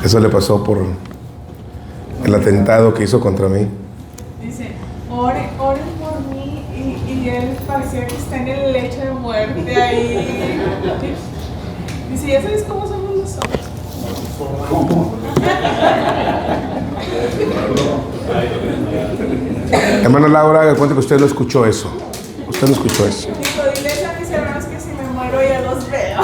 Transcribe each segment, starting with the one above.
Eso le pasó por el atentado que hizo contra mí. Dice, oren por mí, y él parecía que está en el lecho de muerte ahí. Dice, ¿ya sabes cómo somos nosotros? Hermana Laura, haga cuenta que usted no escuchó eso. Usted no escuchó eso. Digo, diles a mis hermanos que si me muero ya los veo.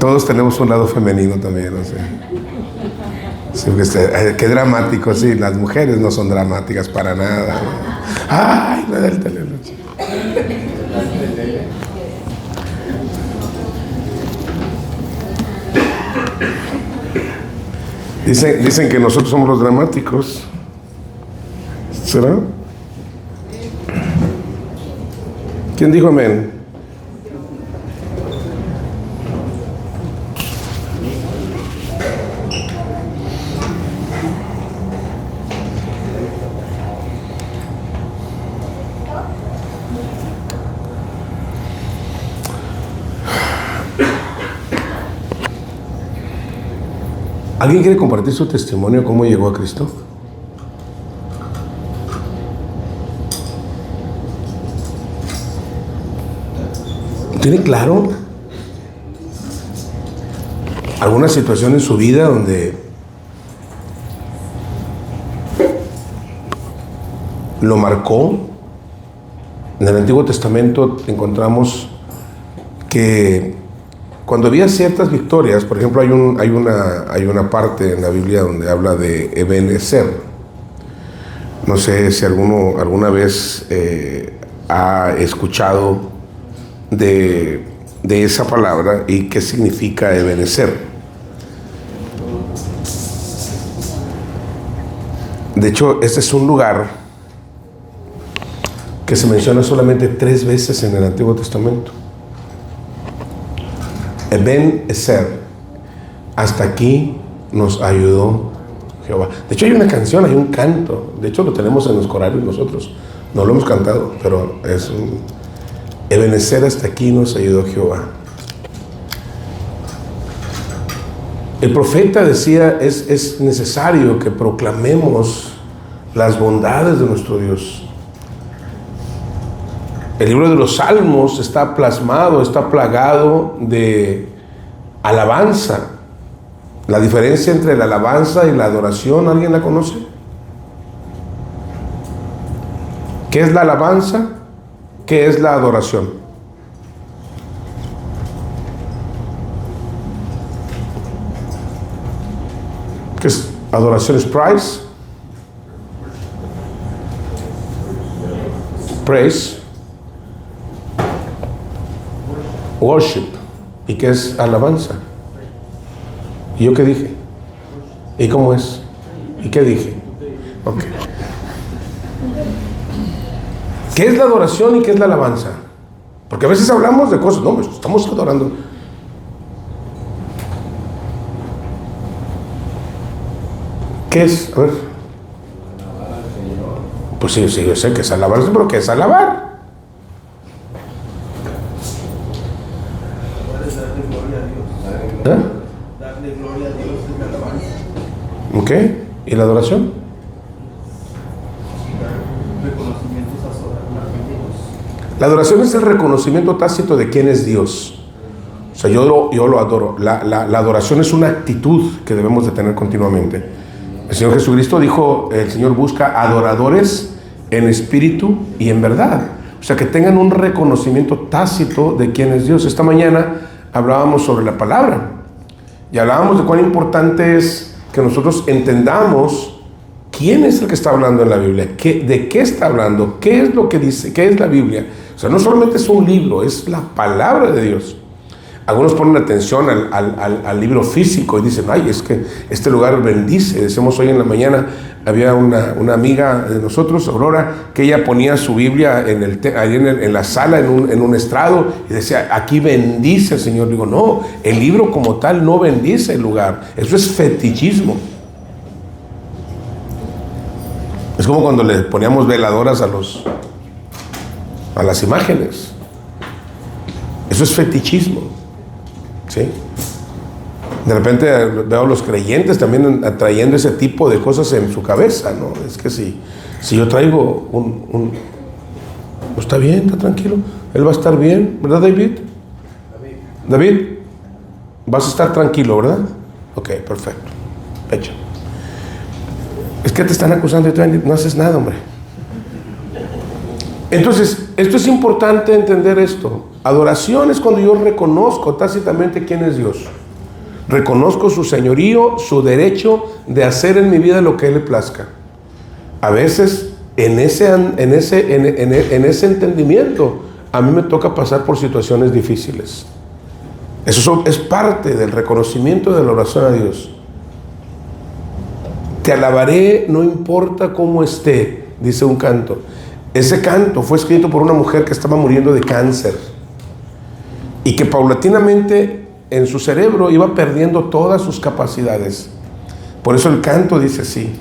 Todos tenemos un lado femenino también, no sé. Sí, qué dramático, sí. Las mujeres no son dramáticas para nada. Ay, no del teléfono. Dicen que nosotros somos los dramáticos. ¿Será? ¿Quién dijo amén? ¿Alguien quiere compartir su testimonio, cómo llegó a Cristo? ¿Tiene claro alguna situación en su vida donde lo marcó? En el Antiguo Testamento encontramos que cuando había ciertas victorias, por ejemplo, hay una parte en la Biblia donde habla de Ebenezer. No sé si alguna vez ha escuchado de esa palabra y qué significa Ebenezer. De hecho, este es un lugar que se menciona solamente 3 veces en el Antiguo Testamento. Ebenezer, hasta aquí nos ayudó Jehová. De hecho hay una canción, hay un canto, de hecho lo tenemos en los corarios nosotros, no lo hemos cantado, pero es un Ebenezer, hasta aquí nos ayudó Jehová. El profeta decía, es necesario que proclamemos las bondades de nuestro Dios. El libro de los Salmos está plasmado, está plagado de alabanza. La diferencia entre la alabanza y la adoración, ¿alguien la conoce? ¿Qué es la alabanza? ¿Qué es la adoración? ¿Qué es? Adoración es praise. Praise. Worship. ¿Y qué es alabanza? ¿Y yo qué dije? ¿Y cómo es? ¿Y qué dije? Ok. ¿Qué es la adoración y qué es la alabanza? Porque a veces hablamos de cosas, no, estamos adorando. ¿Qué es? A ver. Pues sí, yo sé que es alabar, pero ¿qué es alabar? ¿Eh? Darle gloria a Dios es la alabanza. ¿Ok? ¿Y la adoración? Reconocimientos a La adoración es el reconocimiento tácito de quién es Dios. O sea, yo lo adoro. La adoración es una actitud que debemos de tener continuamente. El Señor Jesucristo dijo, el Señor busca adoradores en espíritu y en verdad. O sea, que tengan un reconocimiento tácito de quién es Dios. Esta mañana hablábamos sobre la palabra y hablábamos de cuán importante es que nosotros entendamos quién es el que está hablando en la Biblia, de qué está hablando, qué es lo que dice, qué es la Biblia. O sea, no solamente es un libro, es la palabra de Dios. Algunos ponen atención al libro físico y dicen, ay, es que este lugar bendice. Decimos hoy en la mañana, había una amiga de nosotros, Aurora, que ella ponía su Biblia ahí en la sala, en un estrado, y decía, aquí bendice el Señor. Digo, no, el libro como tal no bendice el lugar. Eso es fetichismo. Es como cuando le poníamos veladoras a las imágenes. Eso es fetichismo, ¿sí? De repente veo a los creyentes también atrayendo ese tipo de cosas en su cabeza, ¿no? Es que si yo traigo está bien, está tranquilo, él va a estar bien, ¿verdad, David? David, vas a estar tranquilo, ¿verdad? Ok, perfecto. Hecho. Es que te están acusando y tú no haces nada, hombre. Entonces, esto es importante entender esto. Adoración es cuando yo reconozco tácitamente quién es Dios. Reconozco su señorío, su derecho de hacer en mi vida lo que Él le plazca. A veces, en ese entendimiento, a mí me toca pasar por situaciones difíciles. Eso es parte del reconocimiento de la oración a Dios. Te alabaré, no importa cómo esté, dice un canto. Ese canto fue escrito por una mujer que estaba muriendo de cáncer y que paulatinamente en su cerebro iba perdiendo todas sus capacidades. Por eso el canto dice así: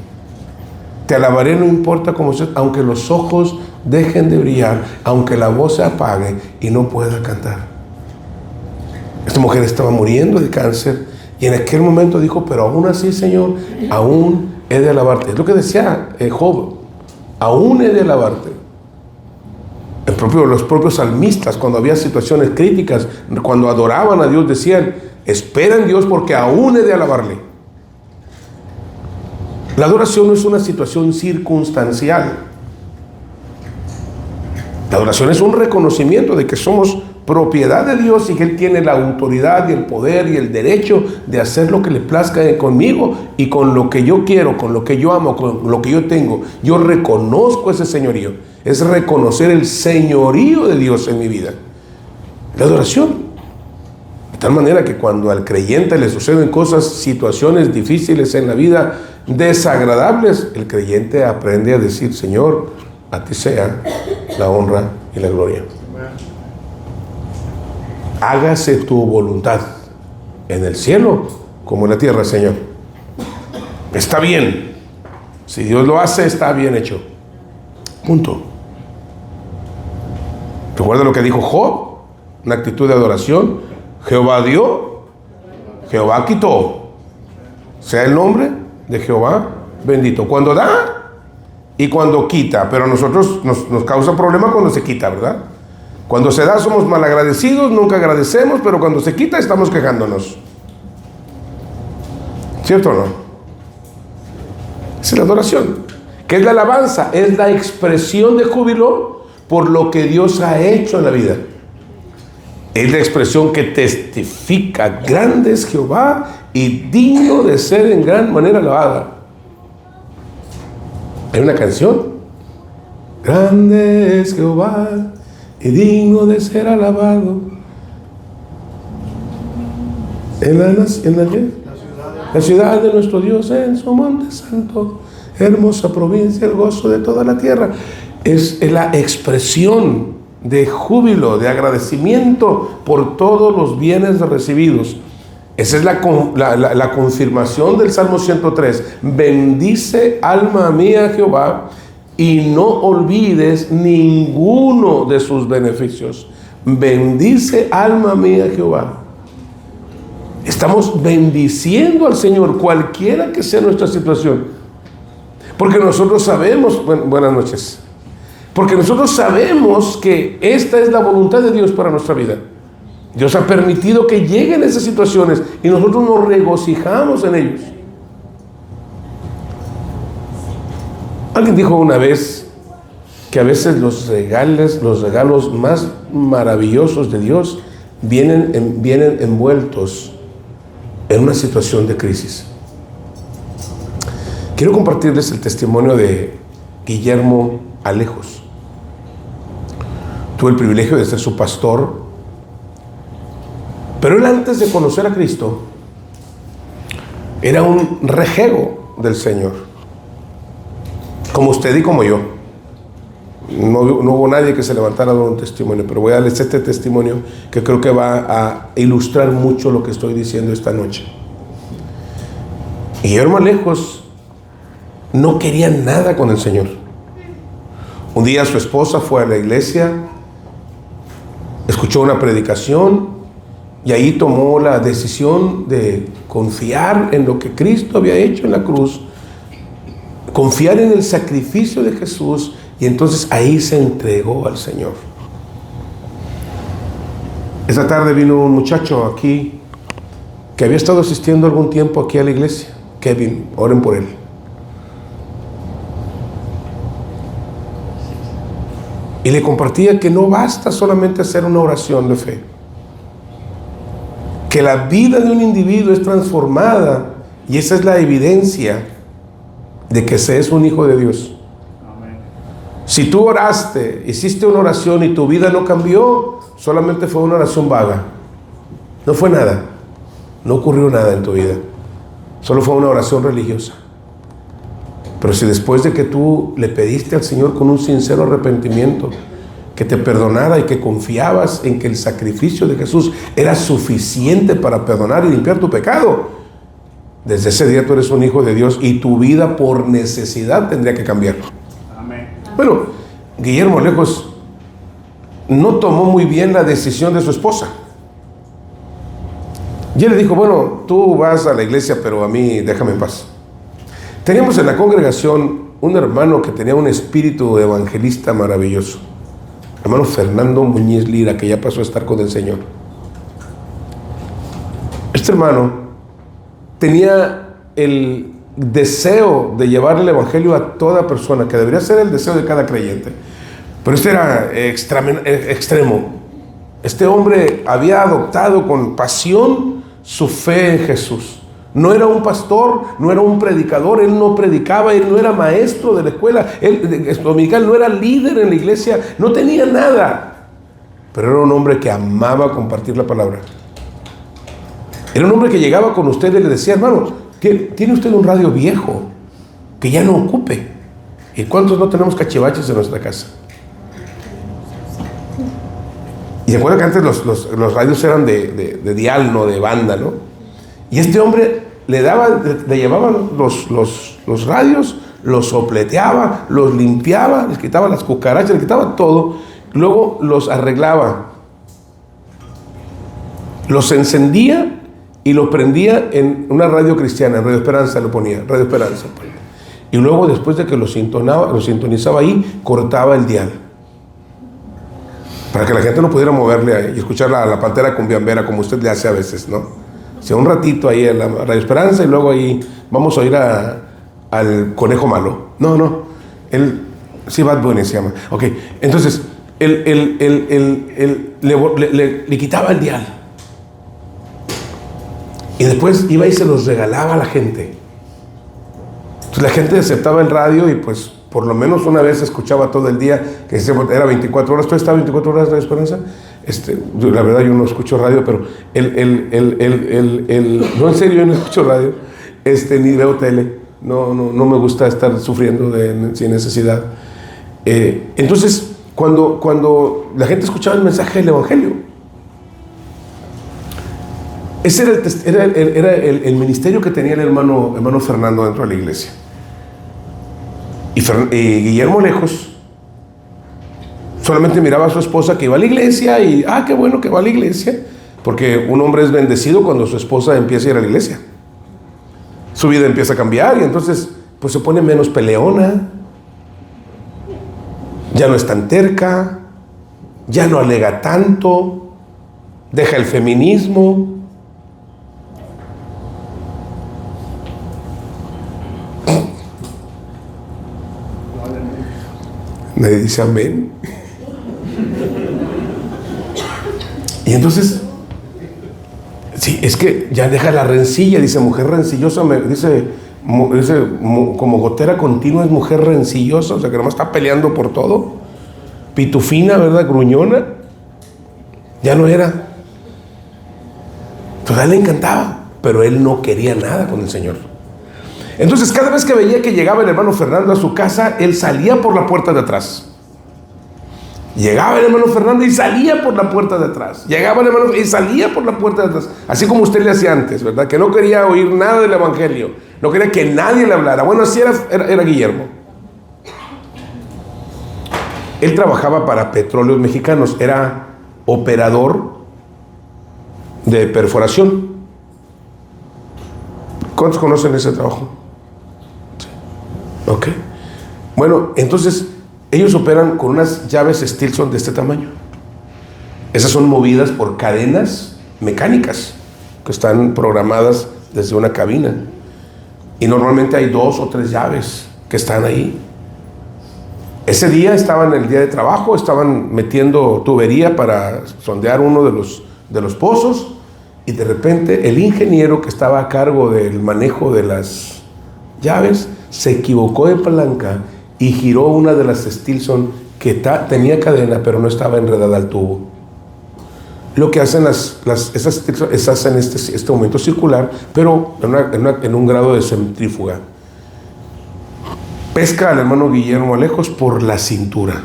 te alabaré no importa cómo estés, aunque los ojos dejen de brillar, aunque la voz se apague y no pueda cantar. Esta mujer estaba muriendo de cáncer y en aquel momento dijo: pero aún así, Señor, aún he de alabarte. Es lo que decía Job: aún he de alabarte. Los propios salmistas, cuando había situaciones críticas, cuando adoraban a Dios, decían: espera en Dios porque aún he de alabarle. La adoración no es una situación circunstancial. La adoración es un reconocimiento de que somos propiedad de Dios y que Él tiene la autoridad y el poder y el derecho de hacer lo que le plazca conmigo y con lo que yo quiero, con lo que yo amo, con lo que yo tengo. Yo reconozco ese señorío. Es reconocer el señorío de Dios en mi vida. La adoración. De tal manera que cuando al creyente le suceden cosas, situaciones difíciles en la vida, desagradables, el creyente aprende a decir: Señor, a ti sea la honra y la gloria. Hágase tu voluntad en el cielo como en la tierra, Señor. Está bien. Si Dios lo hace, está bien hecho. Punto. Recuerda lo que dijo Job, una actitud de adoración. Jehová dio, Jehová quitó. Sea el nombre de Jehová bendito. Cuando da y cuando quita. Pero a nosotros nos causa problema cuando se quita, ¿verdad? Cuando se da somos malagradecidos, nunca agradecemos, pero cuando se quita estamos quejándonos. ¿Cierto o no? Esa es la adoración. ¿Qué es la alabanza? Es la expresión de júbilo por lo que Dios ha hecho en la vida. Es la expresión que testifica: grande es Jehová y digno de ser en gran manera alabada. Hay una canción: grande es Jehová y digno de ser alabado en la ciudad de nuestro Dios, en su monte santo, hermosa provincia, el gozo de toda la tierra. Es la expresión de júbilo, de agradecimiento por todos los bienes recibidos. Esa es la confirmación del Salmo 103. Bendice, alma mía, Jehová, y no olvides ninguno de sus beneficios. Bendice, alma mía, Jehová. Estamos bendiciendo al Señor, cualquiera que sea nuestra situación. Porque nosotros sabemos, buenas noches, porque nosotros sabemos que esta es la voluntad de Dios para nuestra vida. Dios ha permitido que lleguen esas situaciones y nosotros nos regocijamos en ellos. Alguien dijo una vez que a veces los regalos más maravillosos de Dios vienen envueltos en una situación de crisis. Quiero compartirles el testimonio de Guillermo Alejos. Tuve el privilegio de ser su pastor, pero él, antes de conocer a Cristo, era un rejego del Señor, como usted y como yo. No hubo nadie que se levantara a dar un testimonio, pero voy a darles este testimonio que creo que va a ilustrar mucho lo que estoy diciendo esta noche. Guillermo Alejos no quería nada con el Señor. Un día su esposa fue a la iglesia, escuchó una predicación y ahí tomó la decisión de confiar en lo que Cristo había hecho en la cruz, confiar en el sacrificio de Jesús, y entonces ahí se entregó al Señor. Esta tarde vino un muchacho aquí que había estado asistiendo algún tiempo aquí a la iglesia. Kevin, oren por él. Y le compartía que no basta solamente hacer una oración de fe, que la vida de un individuo es transformada, y esa es la evidencia de que se es un hijo de Dios. Amén. Si tú oraste, hiciste una oración y tu vida no cambió, solamente fue una oración vaga. No fue nada, no ocurrió nada en tu vida, solo fue una oración religiosa. Pero si después de que tú le pediste al Señor con un sincero arrepentimiento que te perdonara y que confiabas en que el sacrificio de Jesús era suficiente para perdonar y limpiar tu pecado, desde ese día tú eres un hijo de Dios y tu vida por necesidad tendría que cambiar. Amén. Bueno, Guillermo Lejos no tomó muy bien la decisión de su esposa. Y él le dijo, bueno, tú vas a la iglesia, pero a mí déjame en paz. Teníamos en la congregación un hermano que tenía un espíritu evangelista maravilloso, hermano Fernando Muñiz Lira, que ya pasó a estar con el Señor. Este hermano tenía el deseo de llevar el evangelio a toda persona, que debería ser el deseo de cada creyente, pero este era extremo. Este hombre había adoptado con pasión su fe en Jesús. No era un pastor, no era un predicador, él no predicaba, él no era maestro de la escuela, él dominical, no era líder en la iglesia, no tenía nada, pero era un hombre que amaba compartir la palabra. Era un hombre que llegaba con usted y le decía, hermano, tiene usted un radio viejo que ya no ocupe. ¿Y cuántos no tenemos cachivaches en nuestra casa? Y se acuerda que antes los radios eran de dial, no de banda, ¿no? Y este hombre le llevaba los radios, los sopleteaba, los limpiaba, les quitaba las cucarachas, les quitaba todo, luego los arreglaba, los encendía y lo prendía en una radio cristiana, en Radio Esperanza lo ponía, Radio Esperanza. Y luego, después de que lo sintonizaba ahí, cortaba el dial, para que la gente no pudiera moverle y escuchar la pantera cumbiambera como usted le hace a veces, ¿no? O sea, un ratito ahí en la Radio Esperanza y luego ahí vamos a oír al conejo malo. No, sí, Bad Bunny se llama. Ok, entonces, le quitaba el dial. Y después iba y se los regalaba a la gente. Entonces la gente aceptaba el radio y pues por lo menos una vez escuchaba todo el día, que era 24 horas. ¿Tú estás 24 horas de Esperanza? La verdad yo no escucho radio, pero no, en serio, yo no escucho radio, ni veo tele, no me gusta estar sufriendo sin necesidad. Entonces, cuando la gente escuchaba el mensaje del evangelio, ese era el ministerio que tenía el hermano Fernando dentro de la iglesia. Y Guillermo Lejos solamente miraba a su esposa que iba a la iglesia y, qué bueno que va a la iglesia, porque un hombre es bendecido cuando su esposa empieza a ir a la iglesia. Su vida empieza a cambiar y entonces pues se pone menos peleona, ya no es tan terca, ya no alega tanto, deja el feminismo. Nadie dice amén. Y entonces, sí, es que ya deja la rencilla, dice mujer rencillosa, dice como gotera continua es mujer rencillosa, o sea que nomás está peleando por todo. Pitufina, ¿verdad? Gruñona. Ya no era. Pues a él le encantaba, pero él no quería nada con el Señor. Entonces cada vez que veía que llegaba el hermano Fernando a su casa, él salía por la puerta de atrás. Llegaba el hermano Fernando y salía por la puerta de atrás. Llegaba el hermano y salía por la puerta de atrás. Así como usted le hacía antes, ¿verdad? Que no quería oír nada del evangelio. No quería que nadie le hablara. Bueno, así era Guillermo. Él trabajaba para Petróleos Mexicanos, era operador de perforación. ¿Cuántos conocen ese trabajo? Sí. Ok. Bueno, entonces ellos operan con unas llaves Stilson de este tamaño. Esas son movidas por cadenas mecánicas que están programadas desde una cabina. Y normalmente hay 2 o 3 llaves que están ahí. Ese día estaban en el día de trabajo, estaban metiendo tubería para sondear uno de los pozos, y de repente el ingeniero que estaba a cargo del manejo de las llaves se equivocó de palanca y giró una de las Stilson que tenía cadena pero no estaba enredada al tubo. Lo que hacen esas Stilson hacen este movimiento circular, pero en un grado de centrífuga. Pesca al hermano Guillermo Alejos por la cintura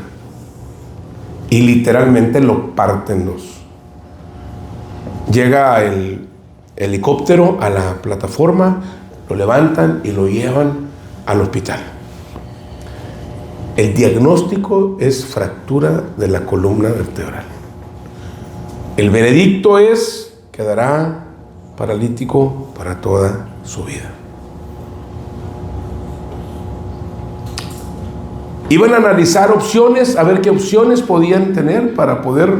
y literalmente lo parten dos. Llega el helicóptero a la plataforma, lo levantan y lo llevan al hospital. El diagnóstico es fractura de la columna vertebral. El veredicto es: quedará paralítico para toda su vida. Iban a analizar opciones, a ver qué opciones podían tener para poder.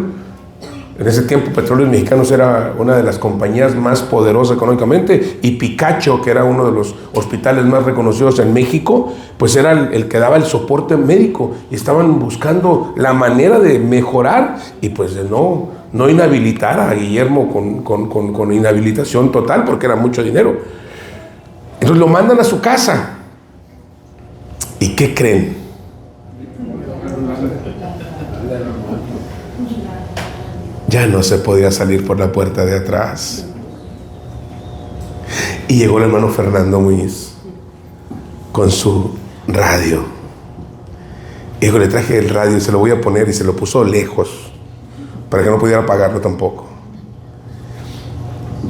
En ese tiempo Petróleos Mexicanos era una de las compañías más poderosas económicamente, y Picacho, que era uno de los hospitales más reconocidos en México, pues era el que daba el soporte médico, y estaban buscando la manera de mejorar y pues de no inhabilitar a Guillermo con inhabilitación total, porque era mucho dinero. Entonces lo mandan a su casa. ¿Y qué creen? Ya no se podía salir por la puerta de atrás. Y llegó el hermano Fernando Muñiz con su radio. Y dijo: le traje el radio y se lo voy a poner, y se lo puso lejos para que no pudiera apagarlo tampoco.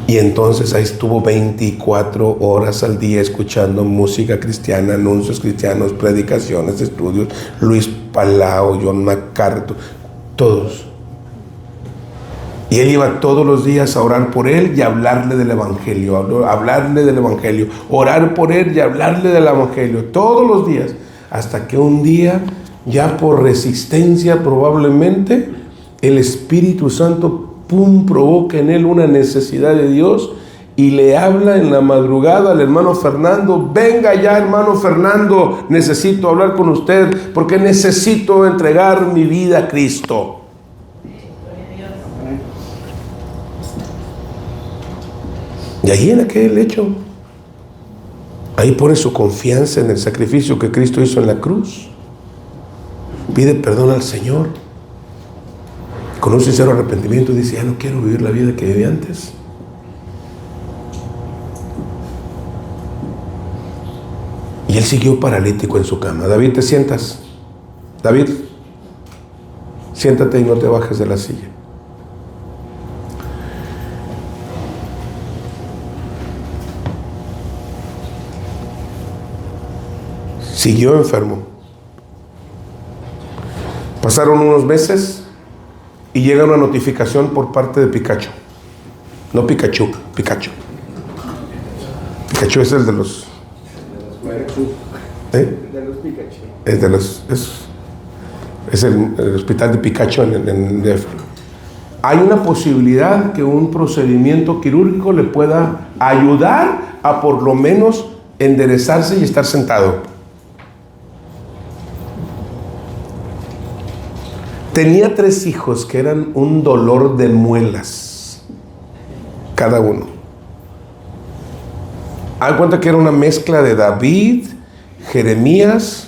Y entonces ahí estuvo 24 horas al día escuchando música cristiana, anuncios cristianos, predicaciones, estudios. Luis Palau, John MacArthur, todos. Y él iba todos los días a orar por él y a hablarle del evangelio, orar por él y hablarle del evangelio, todos los días, hasta que un día, ya por resistencia probablemente, el Espíritu Santo provoca en él una necesidad de Dios, y le habla en la madrugada al hermano Fernando: venga ya, hermano Fernando, necesito hablar con usted porque necesito entregar mi vida a Cristo. Y ahí en aquel hecho, ahí pone su confianza en el sacrificio que Cristo hizo en la cruz. Pide perdón al Señor con un sincero arrepentimiento, y dice: ya no quiero vivir la vida que viví antes. Y él siguió paralítico en su cama. David, te sientas. David, siéntate y no te bajes de la silla. Siguió enfermo. Pasaron unos meses y llega una notificación por parte de Picacho. No Pikachu, Picacho. Picacho es el de los... De los Pikachu. Es el hospital de Picacho en DF. Hay una posibilidad que un procedimiento quirúrgico le pueda ayudar a por lo menos enderezarse y estar sentado. Tenía 3 hijos que eran un dolor de muelas, cada uno. Haz cuenta que era una mezcla de David, Jeremías.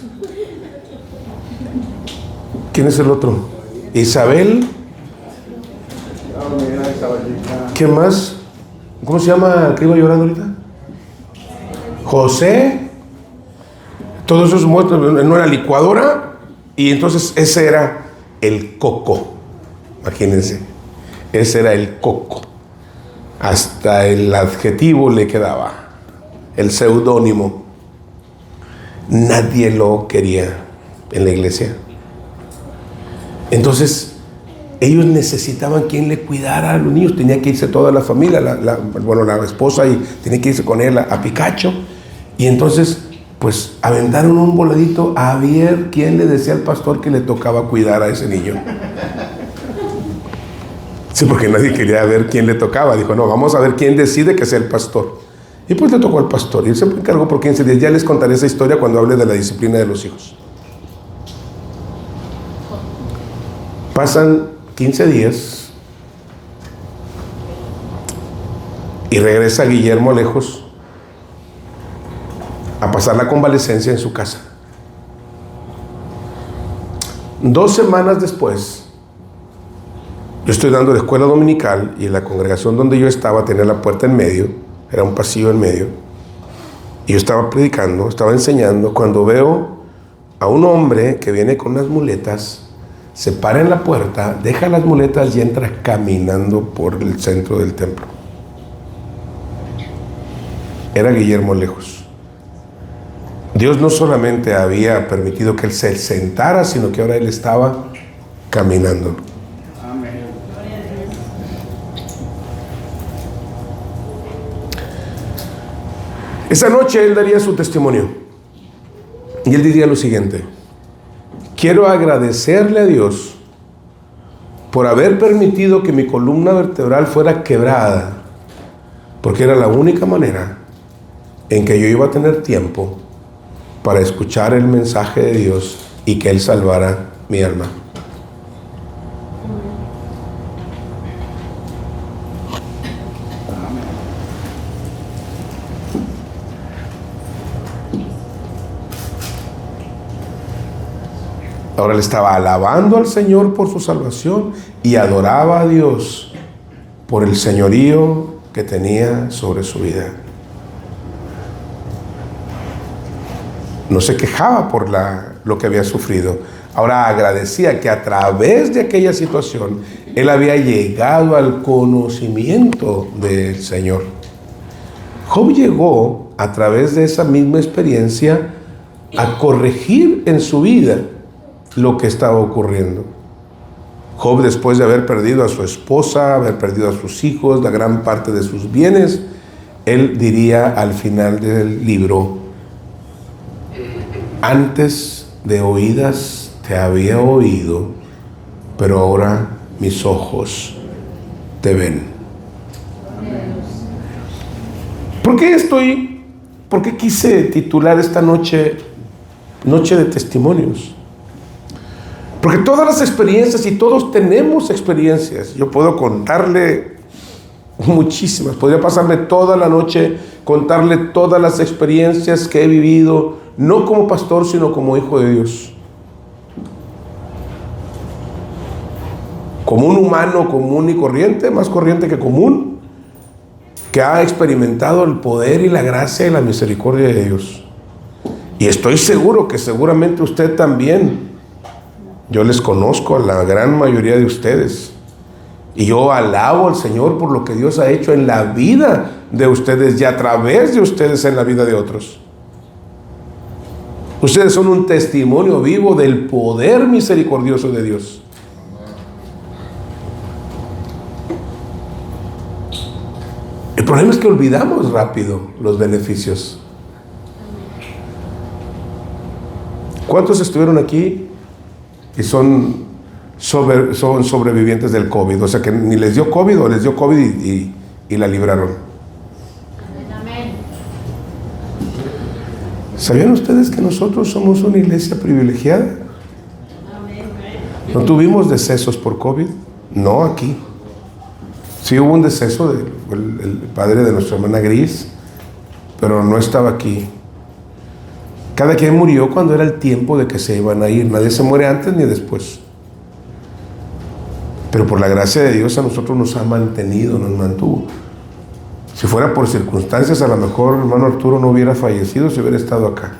¿Quién es el otro? Isabel. ¿Qué más? ¿Cómo se llama el que iba llorando ahorita? José. Todos esos muertos en una licuadora. Y entonces ese era el coco. Imagínense. Ese era el coco. Hasta el adjetivo le quedaba. El seudónimo. Nadie lo quería en la iglesia. Entonces, ellos necesitaban quien le cuidara a los niños. Tenía que irse toda la familia, la esposa, y tenía que irse con él a Picacho. Y entonces, pues, aventaron un voladito a ver quién le decía al pastor que le tocaba cuidar a ese niño. Sí, porque nadie quería ver quién le tocaba. Dijo, no, vamos a ver quién decide que sea el pastor. Y pues le tocó al pastor. Y él se encargó por 15 días. Ya les contaré esa historia cuando hable de la disciplina de los hijos. Pasan 15 días y regresa Guillermo lejos a pasar la convalecencia en su casa. 2 semanas después, yo estoy dando la escuela dominical y la congregación donde yo estaba tenía la puerta en medio, era un pasillo en medio, y yo estaba predicando, estaba enseñando, cuando veo a un hombre que viene con unas muletas, se para en la puerta, deja las muletas y entra caminando por el centro del templo. Era Guillermo Lejos. Dios no solamente había permitido que él se sentara, sino que ahora él estaba caminando. Amén. Esa noche él daría su testimonio. Y él diría lo siguiente: quiero agradecerle a Dios por haber permitido que mi columna vertebral fuera quebrada, porque era la única manera en que yo iba a tener tiempo para escuchar el mensaje de Dios y que Él salvara mi alma. Ahora él estaba alabando al Señor por su salvación y adoraba a Dios por el señorío que tenía sobre su vida. No se quejaba por lo que había sufrido. Ahora agradecía que a través de aquella situación él había llegado al conocimiento del Señor. Job llegó a través de esa misma experiencia a corregir en su vida lo que estaba ocurriendo. Job, después de haber perdido a su esposa, haber perdido a sus hijos, la gran parte de sus bienes, él diría al final del libro: antes de oídas te había oído, pero ahora mis ojos te ven. ¿Por qué quise titular esta noche de testimonios? Porque todas las experiencias, y todos tenemos experiencias, yo puedo contarle muchísimas, podría pasarme toda la noche, contarle todas las experiencias que he vivido, no como pastor, sino como hijo de Dios. Como un humano común y corriente, más corriente que común, que ha experimentado el poder y la gracia y la misericordia de Dios. Y estoy seguro que seguramente usted también. Yo les conozco a la gran mayoría de ustedes. Y yo alabo al Señor por lo que Dios ha hecho en la vida de ustedes y a través de ustedes en la vida de otros. Ustedes son un testimonio vivo del poder misericordioso de Dios. El problema es que olvidamos rápido los beneficios. ¿Cuántos estuvieron aquí y son sobrevivientes del COVID? O sea, que ni les dio COVID o les dio COVID y la libraron. Amén. ¿Sabían ustedes que nosotros somos una iglesia privilegiada? ¿No tuvimos decesos por COVID? No aquí. Sí hubo un deceso del padre de nuestra hermana Gris, pero no estaba aquí. Cada quien murió cuando era el tiempo de que se iban a ir. Nadie se muere antes ni después. Pero por la gracia de Dios a nosotros nos ha mantenido, nos mantuvo. Si fuera por circunstancias, a lo mejor hermano Arturo no hubiera fallecido si hubiera estado acá.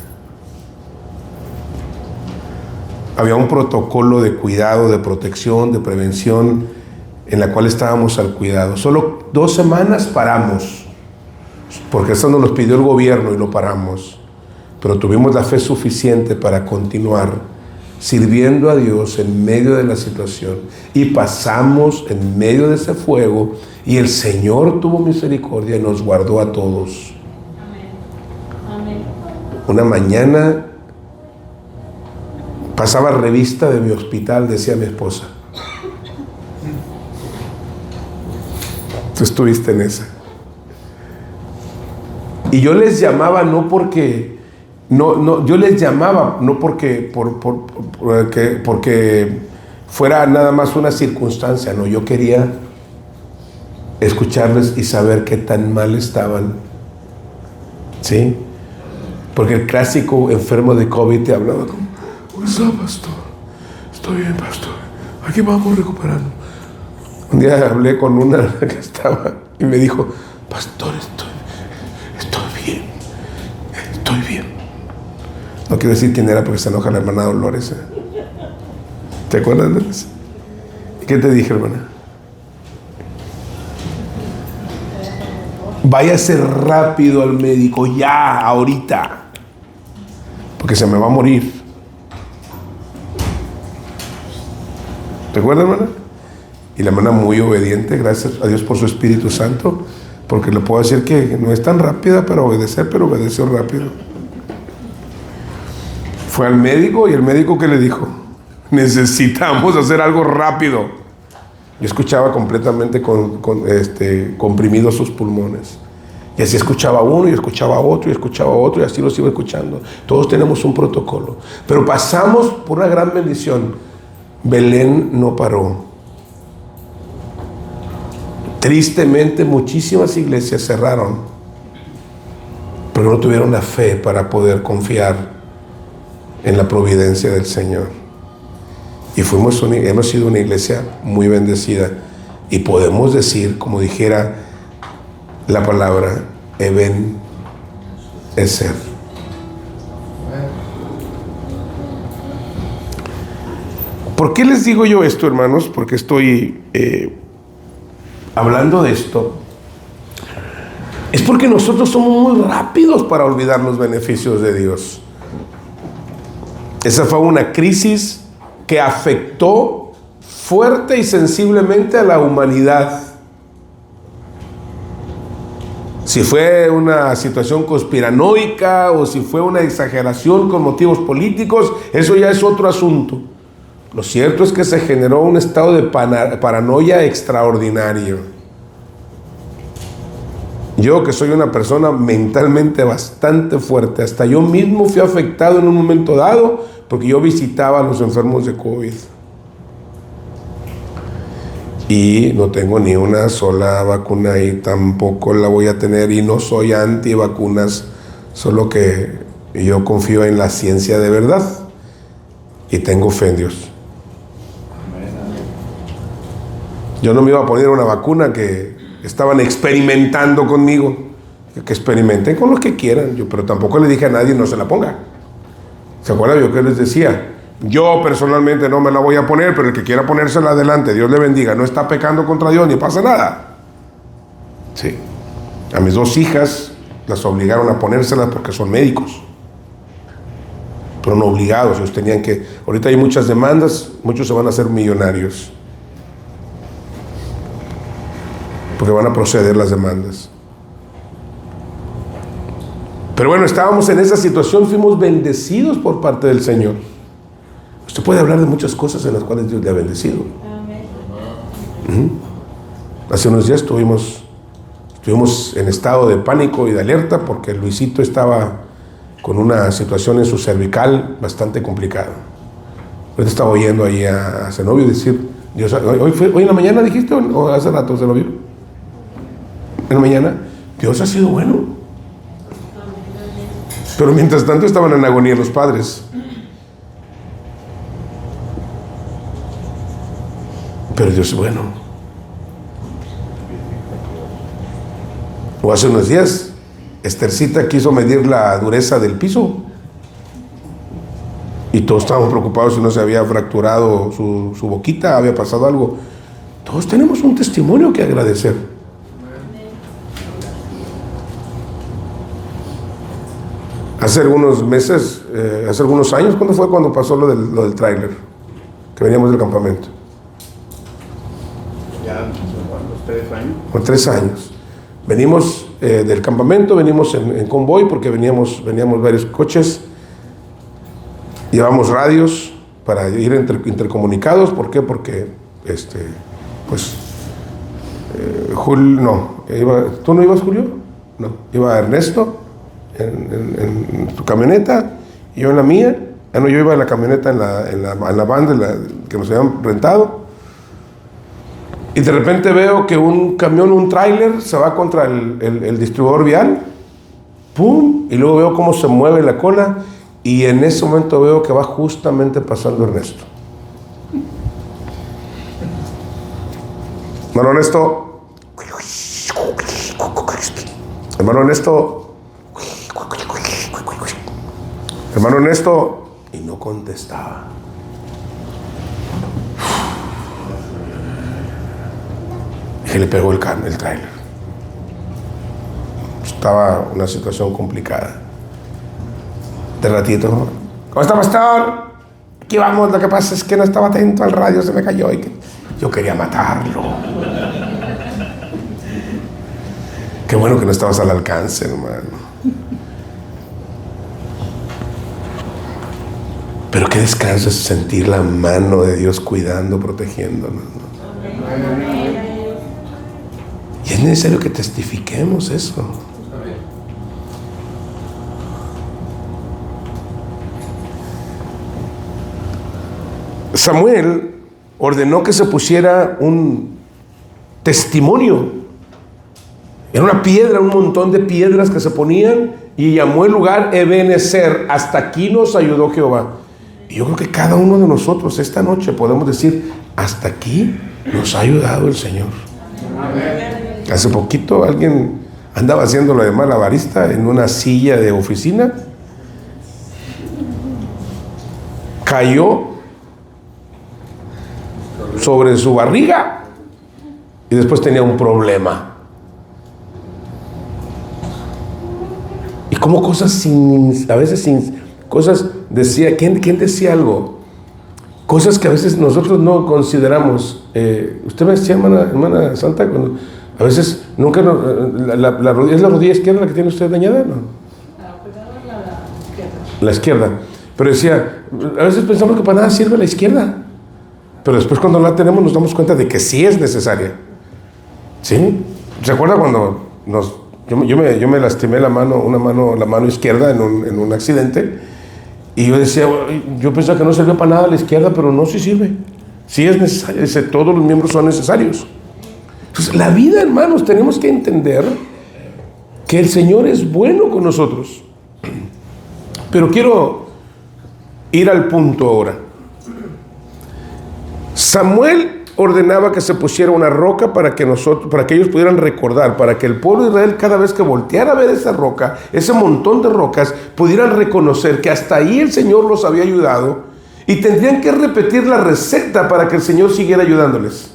Había un protocolo de cuidado, de protección, de prevención, en la cual estábamos al cuidado. Solo 2 semanas paramos, porque eso nos lo pidió el gobierno y lo paramos. Pero tuvimos la fe suficiente para continuar sirviendo a Dios en medio de la situación, y pasamos en medio de ese fuego, y el Señor tuvo misericordia y nos guardó a todos. Amén. Una mañana pasaba revista de mi hospital, decía mi esposa. Tú estuviste en esa. Y yo les llamaba no porque yo les llamaba no porque fuera nada más una circunstancia, no, yo quería escucharles y saber qué tan mal estaban. ¿Sí? Porque el clásico enfermo de COVID te hablaba como: ¿cómo está, pastor? Estoy bien, pastor. Aquí vamos recuperando. Un día hablé con una que estaba y me dijo: pastor, estoy bien. No quiero decir quién era porque se enoja la hermana Dolores. ¿Te acuerdas de eso? ¿Y qué te dije, hermana? Váyase rápido al médico, ya, ahorita, porque se me va a morir. ¿Te acuerdas, hermana? Y la hermana muy obediente, gracias a Dios por su Espíritu Santo, porque le puedo decir que no es tan rápida para obedecer, pero obedeció rápido. Fue al médico y el médico, ¿qué le dijo? Necesitamos hacer algo rápido. Yo escuchaba completamente comprimidos sus pulmones. Y así escuchaba uno y escuchaba otro y escuchaba otro y así los iba escuchando. Todos tenemos un protocolo. Pero pasamos por una gran bendición. Belén no paró. Tristemente muchísimas iglesias cerraron, pero no tuvieron la fe para poder confiar en la providencia del Señor. Y hemos sido una iglesia muy bendecida, y podemos decir, como dijera la palabra, Eben Ezer. ¿Por qué les digo yo esto, hermanos? Porque estoy hablando de esto. Es porque nosotros somos muy rápidos para olvidar los beneficios de Dios. Esa fue una crisis que afectó fuerte y sensiblemente a la humanidad. Si fue una situación conspiranoica o si fue una exageración con motivos políticos, eso ya es otro asunto. Lo cierto es que se generó un estado de paranoia extraordinario. Yo, que soy una persona mentalmente bastante fuerte, hasta yo mismo fui afectado en un momento dado porque yo visitaba a los enfermos de COVID. Y no tengo ni una sola vacuna y tampoco la voy a tener, y no soy antivacunas, solo que yo confío en la ciencia de verdad y tengo fe en Dios. Yo no me iba a poner una vacuna que estaban experimentando conmigo. Que experimenten con los que quieran, pero tampoco le dije a nadie no se la ponga. ¿Se acuerdan yo que les decía? Yo personalmente no me la voy a poner, pero el que quiera ponérsela adelante, Dios le bendiga, no está pecando contra Dios ni pasa nada. Sí. A mis 2 hijas las obligaron a ponérselas porque son médicos, pero no obligados. Ellos tenían que. Ahorita hay muchas demandas, muchos se van a hacer millonarios porque van a proceder las demandas. Pero bueno, estábamos en esa situación, fuimos bendecidos por parte del Señor. Usted puede hablar de muchas cosas en las cuales Dios le ha bendecido. Amén. Hace unos días estuvimos en estado de pánico y de alerta porque Luisito estaba con una situación en su cervical bastante complicada. Ahorita estaba oyendo ahí a Zenobio decir, Dios, hoy en la mañana dijiste o hace rato se lo vio. En la mañana, Dios ha sido bueno. Pero mientras tanto estaban en agonía los padres. Pero Dios es bueno. O hace unos días, Esthercita quiso medir la dureza del piso. Y todos estábamos preocupados si no se había fracturado su boquita, había pasado algo. Todos tenemos un testimonio que agradecer. Hace algunos meses, hace algunos años, ¿cuándo fue cuando pasó lo del tráiler? Que veníamos del campamento. Ya, ¿cuántos? 3 años. Con 3 años. Venimos del campamento, venimos en convoy porque veníamos varios coches. Llevamos radios para ir intercomunicados. ¿Por qué? Porque, Julio, no. ¿Tú no ibas, Julio? No. Iba Ernesto en tu camioneta y yo en la mía. No, yo iba en la camioneta en la van que nos habían rentado. Y de repente veo que un camión, un tráiler, se va contra el distribuidor vial. ¡Pum! Y luego veo cómo se mueve la cola. Y en ese momento veo que va justamente pasando Ernesto. Hermano Ernesto. Hermano Ernesto. Hermano Ernesto. Y no contestaba. Y le pegó el tráiler. Estaba una situación complicada. De ratito, ¿cómo está, pastor? Aquí vamos, lo que pasa es que no estaba atento al radio, se me cayó y yo quería matarlo. Qué bueno que no estabas al alcance, hermano. Pero qué descanso es sentir la mano de Dios cuidando, protegiéndonos, ¿no? Y es necesario que testifiquemos eso. Samuel ordenó que se pusiera un testimonio. Era una piedra, un montón de piedras que se ponían, y llamó el lugar Ebenezer. Hasta aquí nos ayudó Jehová. Y yo creo que cada uno de nosotros esta noche podemos decir: hasta aquí nos ha ayudado el Señor. Hace poquito alguien andaba haciendo lo de malabarista en una silla de oficina. Cayó sobre su barriga y después tenía un problema. Y como cosas a veces cosas decía, ¿quién decía algo? Cosas que a veces nosotros no consideramos. Usted me decía, hermana Santa, cuando a veces nunca la rodilla, ¿es la rodilla izquierda la que tiene usted dañada? No. La izquierda. Pero decía, a veces pensamos que para nada sirve la izquierda. Pero después cuando la tenemos nos damos cuenta de que sí es necesaria. ¿Sí? ¿Se acuerda cuando yo me lastimé la mano izquierda en un accidente? Y yo decía, yo pensaba que no servía para nada la izquierda, pero no, sí sirve. Sí es necesario, todos los miembros son necesarios. Entonces, la vida, hermanos, tenemos que entender que el Señor es bueno con nosotros. Pero quiero ir al punto ahora. Samuel ordenaba que se pusiera una roca para que ellos pudieran recordar, para que el pueblo de Israel, cada vez que volteara a ver esa roca, ese montón de rocas, pudieran reconocer que hasta ahí el Señor los había ayudado, y tendrían que repetir la receta para que el Señor siguiera ayudándoles.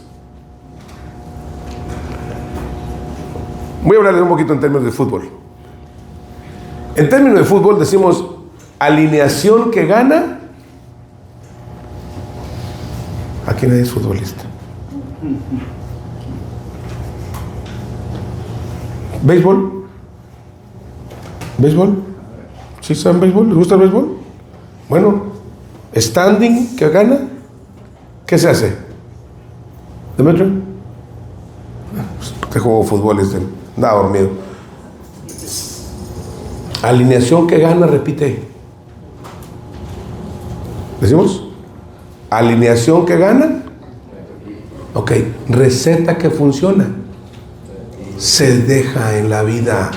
Voy a hablarles un poquito en términos de fútbol. En términos de fútbol decimos alineación que gana. Aquí nadie es futbolista. ¿Béisbol? ¿Béisbol? ¿Sí saben béisbol? ¿Les gusta el béisbol? Bueno, standing que gana. ¿Qué se hace? ¿Demetrio? Usted jugó fútbol, andaba dormido. Alineación que gana, repite. ¿Decimos? Alineación que gana. Ok. Receta que funciona. Se deja en la vida.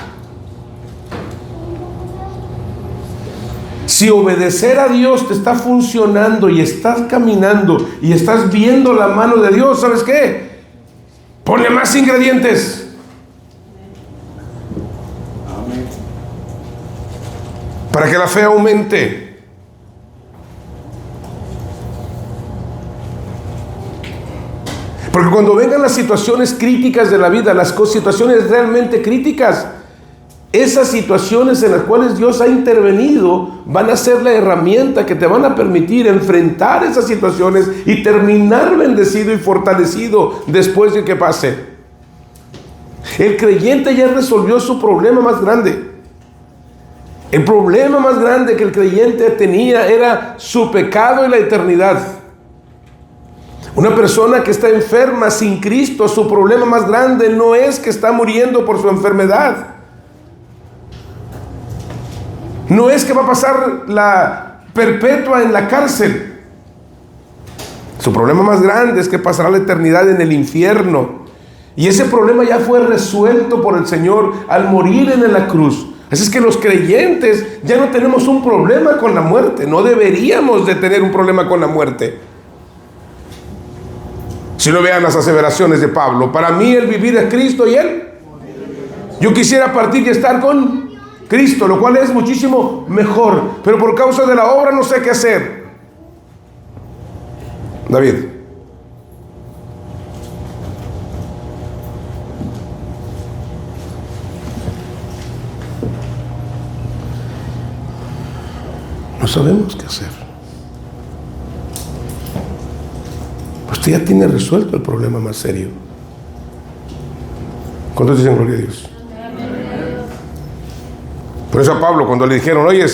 Si obedecer a Dios te está funcionando y estás caminando y estás viendo la mano de Dios, ¿sabes qué? Ponle más ingredientes. Para que la fe aumente. Porque cuando vengan las situaciones críticas de la vida, las situaciones realmente críticas, esas situaciones en las cuales Dios ha intervenido van a ser la herramienta que te van a permitir enfrentar esas situaciones y terminar bendecido y fortalecido después de que pase. El creyente ya resolvió su problema más grande. El problema más grande que el creyente tenía era su pecado y la eternidad. Una persona que está enferma sin Cristo, su problema más grande no es que está muriendo por su enfermedad. No es que va a pasar la perpetua en la cárcel. Su problema más grande es que pasará la eternidad en el infierno. Y ese problema ya fue resuelto por el Señor al morir en la cruz. Así es que los creyentes ya no tenemos un problema con la muerte. No deberíamos de tener un problema con la muerte. Si no, vean las aseveraciones de Pablo. Para mí el vivir es Cristo y Él. Yo quisiera partir y estar con Cristo, lo cual es muchísimo mejor. Pero por causa de la obra no sé qué hacer. David. No sabemos qué hacer. Usted ya tiene resuelto el problema más serio. ¿Cuántos dicen gloria a Dios? Por eso a Pablo, cuando le dijeron, oye,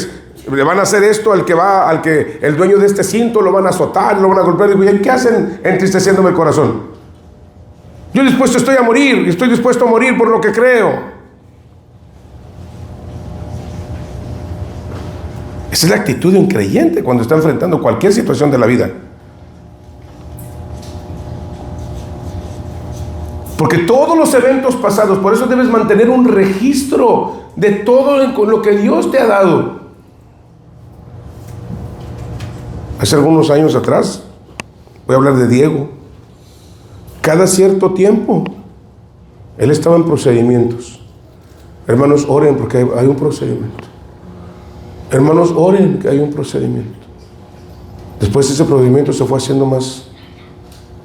le van a hacer esto al que el dueño de este cinto lo van a azotar, lo van a golpear, digo, ¿y qué hacen entristeciéndome el corazón? Yo dispuesto estoy a morir, y estoy dispuesto a morir por lo que creo. Esa es la actitud de un creyente cuando está enfrentando cualquier situación de la vida. Porque todos los eventos pasados, por eso debes mantener un registro de todo lo que Dios te ha dado. Hace algunos años atrás, voy a hablar de Diego, cada cierto tiempo, él estaba en procedimientos. Hermanos, oren porque hay un procedimiento. Hermanos, oren que hay un procedimiento. Después ese procedimiento se fue haciendo más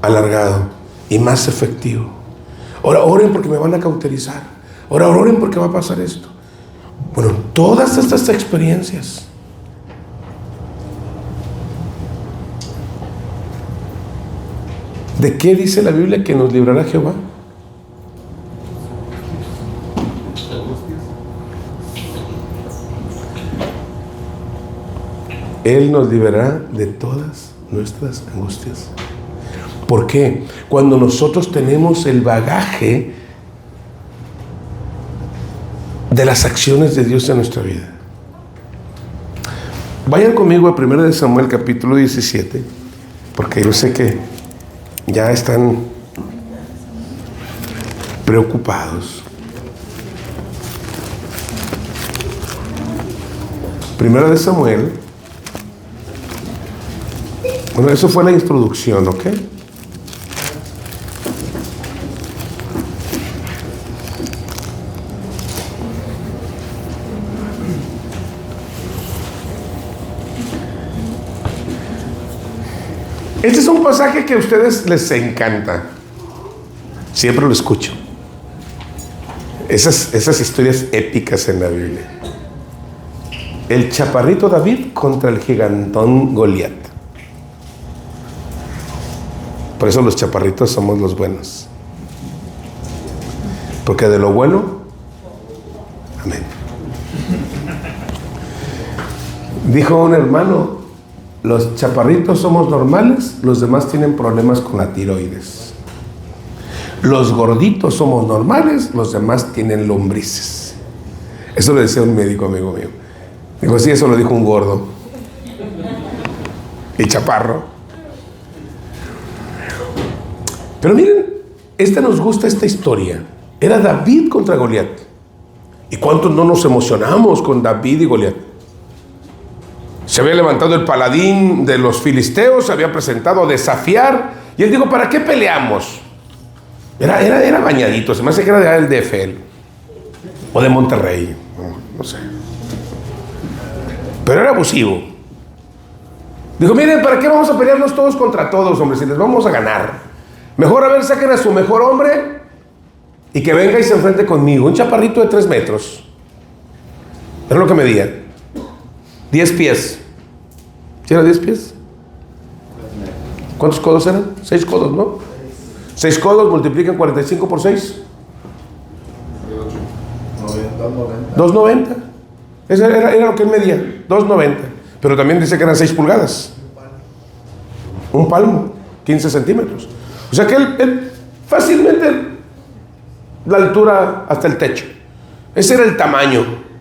alargado y más efectivo. Ahora oren porque me van a cauterizar. Ahora oren porque va a pasar esto. Bueno, todas estas experiencias ¿de qué dice la Biblia que nos librará Jehová? Él nos librará de todas nuestras angustias. ¿Por qué? Cuando nosotros tenemos el bagaje de las acciones de Dios en nuestra vida. Vayan conmigo a 1 Samuel capítulo 17, porque yo sé que ya están preocupados. 1 Samuel. Bueno, eso fue la introducción, ¿ok? Este es un pasaje que a ustedes les encanta. Siempre lo escucho. Esas historias épicas en la Biblia. El chaparrito David contra el gigantón Goliat. Por eso los chaparritos somos los buenos. Porque de lo bueno, amén. Dijo un hermano, los chaparritos somos normales, los demás tienen problemas con la tiroides. Los gorditos somos normales, los demás tienen lombrices. Eso lo decía un médico amigo mío. Digo, sí, eso lo dijo un gordo y chaparro. Pero miren, nos gusta esta historia. Era David contra Goliat. ¿Y cuántos no nos emocionamos con David y Goliat? Se había levantado el paladín de los filisteos, se había presentado a desafiar, y él dijo, ¿para qué peleamos? Era bañadito, se me hace que era del DF o de Monterrey, no sé. Pero era abusivo. Dijo, miren, ¿para qué vamos a pelearnos todos contra todos, hombre? Si les vamos a ganar. Mejor, a ver, saquen a su mejor hombre y que venga y se enfrente conmigo. Un chaparrito de 3 metros. Era lo que medía. 10 pies. ¿Sí era 10 pies? ¿Cuántos codos eran? 6 codos, ¿no? 6 codos multiplican 45 por 6. 290. Eso era lo que él medía, 290. Pero también dice que eran 6 pulgadas. Un palmo, 15 centímetros. O sea que él fácilmente la altura hasta el techo. Ese era el tamaño.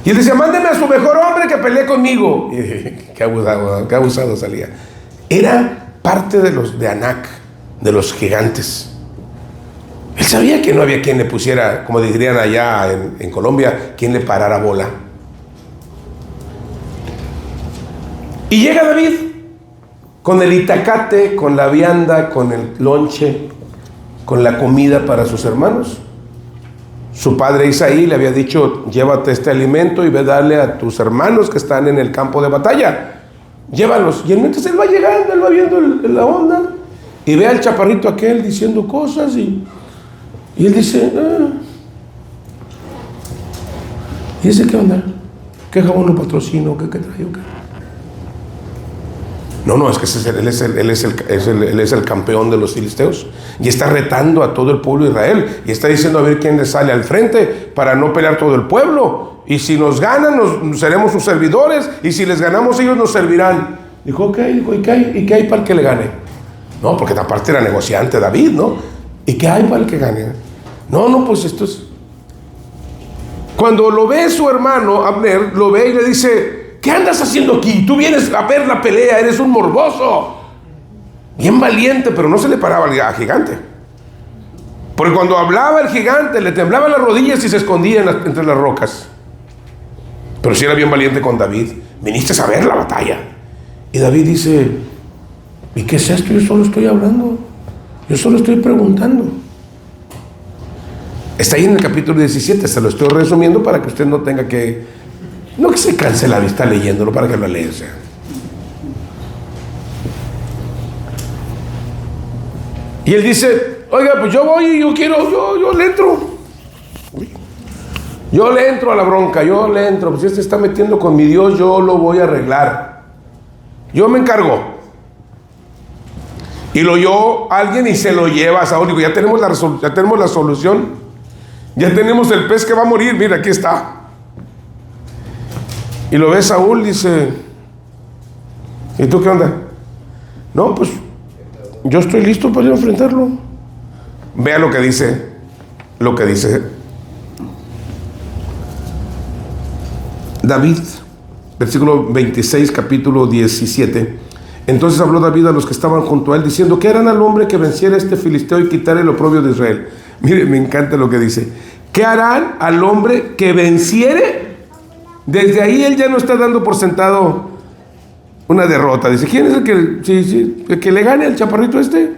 Y él decía, mándeme a su mejor hombre que pelee conmigo. Y qué abusado salía. Era parte de Anac, de los gigantes. Él sabía que no había quien le pusiera, como dirían allá en Colombia, quien le parara bola. Y llega David con el itacate, con la vianda, con el lonche, con la comida para sus hermanos. Su padre Isaí le había dicho, llévate este alimento y ve a darle a tus hermanos que están en el campo de batalla. Llévalos. Y entonces él va llegando, él va viendo la onda y ve al chaparrito aquel diciendo cosas y él dice, ¿y ese qué onda? ¿Qué jabón lo patrocino? ¿Qué trae? ¿Qué? No, es que él es el campeón de los filisteos y está retando a todo el pueblo de Israel y está diciendo a ver quién le sale al frente para no pelear todo el pueblo, y si nos ganan seremos sus servidores, y si les ganamos ellos nos servirán. Dijo, ok, ¿y qué hay para el que le gane? No, porque aparte era negociante David, ¿no? ¿Y qué hay para el que gane? No, pues esto es... Cuando lo ve su hermano Abner, lo ve y le dice, ¿qué andas haciendo aquí? Tú vienes a ver la pelea, eres un morboso. Bien valiente, pero no se le paraba al gigante. Porque cuando hablaba el gigante, le temblaban las rodillas y se escondía entre las rocas. Pero sí era bien valiente con David. Viniste a ver la batalla. Y David dice, ¿y qué es esto? Yo solo estoy hablando. Yo solo estoy preguntando. Está ahí en el capítulo 17. Se lo estoy resumiendo para que usted no tenga que... No que se canse la vista leyéndolo, para que lo lea. O sea. Y él dice, oiga, pues yo voy y yo le entro. Yo le entro a la bronca, pues si este está metiendo con mi Dios, yo lo voy a arreglar. Yo me encargo. Y lo oyó alguien y se lo lleva a Saúl. Digo, ya tenemos la solución. Ya tenemos el pez que va a morir. Mira, aquí está. Y lo ve Saúl, dice, ¿y tú qué onda? No, pues yo estoy listo para ir a enfrentarlo. Vea lo que dice David, versículo 26, capítulo 17. Entonces habló David a los que estaban junto a él, diciendo, ¿qué harán al hombre que venciera a este filisteo y quitara el oprobio de Israel? Mire, me encanta lo que dice. ¿Qué harán al hombre que venciere? Desde ahí él ya no está dando por sentado una derrota. Dice, ¿quién es el que le gane al chaparrito este?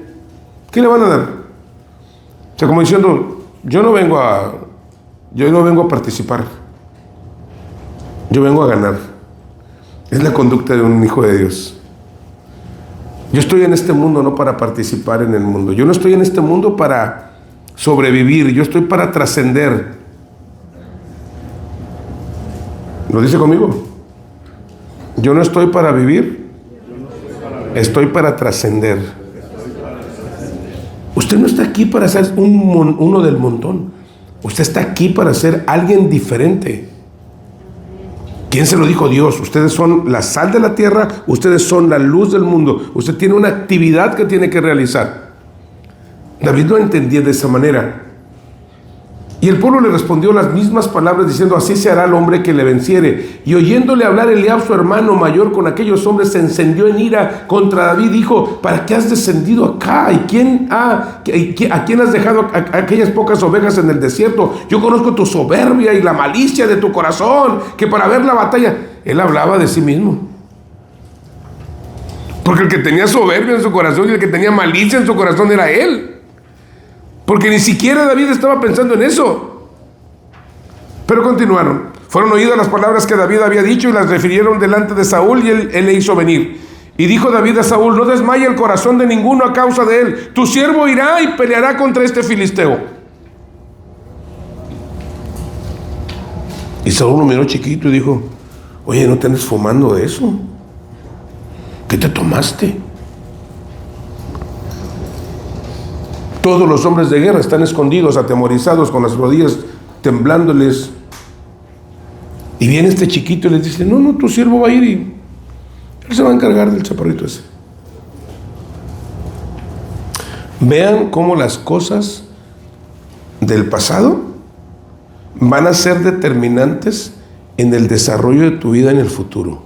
¿Qué le van a dar? O sea, como diciendo, yo no vengo a participar. Yo vengo a ganar. Es la conducta de un hijo de Dios. Yo estoy en este mundo no para participar en el mundo. Yo no estoy en este mundo para sobrevivir. Yo estoy para trascender. ¿Lo dice conmigo? Yo no estoy para vivir. Estoy para trascender. Usted no está aquí para ser uno del montón. Usted está aquí para ser alguien diferente. ¿Quién se lo dijo? Dios. Ustedes son la sal de la tierra, ustedes son la luz del mundo. Usted tiene una actividad que tiene que realizar. David lo entendía de esa manera. Y el pueblo le respondió las mismas palabras diciendo, así se hará el hombre que le venciere. Y oyéndole hablar Eliab, su hermano mayor, con aquellos hombres, se encendió en ira contra David. Dijo, ¿para qué has descendido acá? ¿Y a quién has dejado aquellas pocas ovejas en el desierto? Yo conozco tu soberbia y la malicia de tu corazón, que para ver la batalla... Él hablaba de sí mismo. Porque el que tenía soberbia en su corazón y el que tenía malicia en su corazón era él. Porque ni siquiera David estaba pensando en eso. Pero continuaron. Fueron oídas las palabras que David había dicho y las refirieron delante de Saúl, y él le hizo venir. Y dijo David a Saúl, no desmaye el corazón de ninguno a causa de él. Tu siervo irá y peleará contra este filisteo. Y Saúl lo miró chiquito y dijo: oye, no te andes fumando de eso. ¿Qué te tomaste? Todos los hombres de guerra están escondidos, atemorizados, con las rodillas temblándoles. Y viene este chiquito y les dice: no, tu siervo va a ir y él se va a encargar del chaparrito ese. Vean cómo las cosas del pasado van a ser determinantes en el desarrollo de tu vida en el futuro.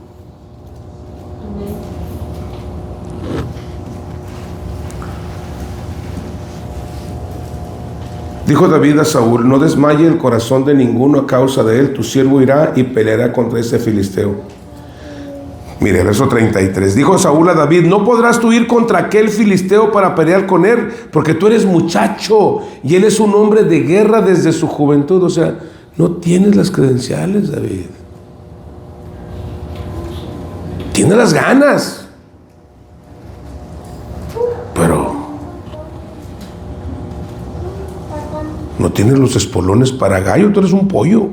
Dijo David a Saúl: no desmaye el corazón de ninguno a causa de él, tu siervo irá y peleará contra ese filisteo. Mire, verso 33. Dijo Saúl a David: no podrás tú ir contra aquel filisteo para pelear con él, porque tú eres muchacho y él es un hombre de guerra desde su juventud. O sea, no tienes las credenciales, David. Tienes las ganas, pero no tienes los espolones para gallo. Tú eres un pollo.